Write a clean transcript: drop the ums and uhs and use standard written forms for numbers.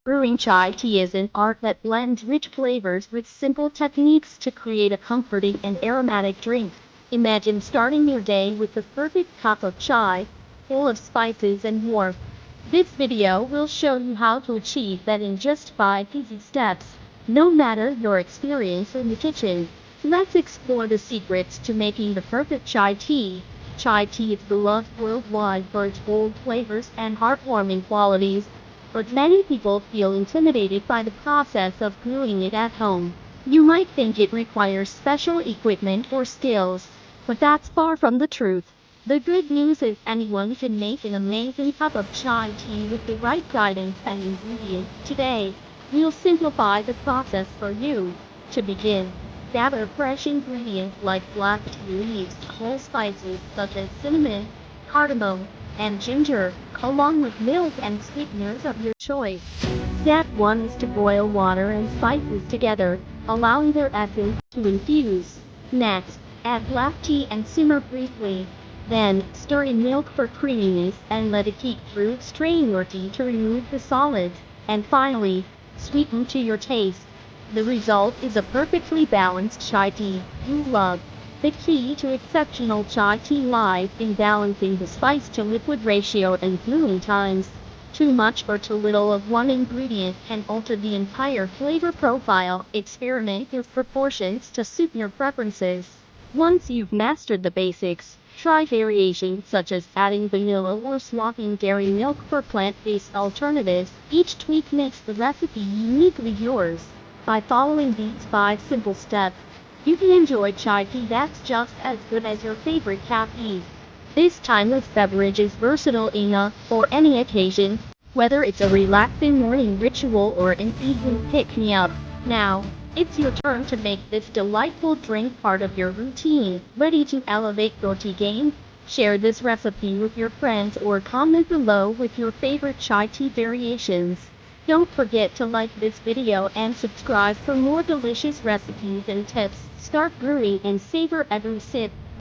Brewing chai tea is an art that blends rich flavors with simple techniques to create a comforting and aromatic drink. Imagine starting your day with the perfect cup of chai, full of spices and warmth. This video will show you how to achieve that in just 5 easy steps, no matter your experience in the kitchen. Let's explore the secrets to making the perfect chai tea. Chai tea is beloved worldwide for its bold flavors and heartwarming qualities, but many people feel intimidated by the process of brewing it at home. You might think it requires special equipment or skills, but that's far from the truth. The good news is anyone can make an amazing cup of chai tea with the right guidance and ingredients. Today, we'll simplify the process for you. To begin, gather fresh ingredients like black tea leaves, whole spices such as cinnamon, cardamom, and ginger, along with milk and sweeteners of your choice. Step 1 is to boil water and spices together, allowing their essence to infuse. Next, add black tea and simmer briefly. Then, stir in milk for creaminess and let it heat through. Strain your tea to remove the solids. And finally, sweeten to your taste. The result is a perfectly balanced chai tea you love. The key to exceptional chai tea lies in balancing the spice to liquid ratio and brewing times. Too much or too little of one ingredient can alter the entire flavor profile. Experiment with proportions to suit your preferences. Once you've mastered the basics, try variations such as adding vanilla or swapping dairy milk for plant-based alternatives. Each tweak makes the recipe uniquely yours. By following these 5 simple steps, you can enjoy chai tea that's just as good as your favorite caffeine. This timeless beverage is versatile enough for any occasion, whether it's a relaxing morning ritual or an evening pick-me-up. Now, it's your turn to make this delightful drink part of your routine. Ready to elevate your tea game? Share this recipe with your friends or comment below with your favorite chai tea variations. Don't forget to like this video and subscribe for more delicious recipes and tips. Start brewing and savor every sip.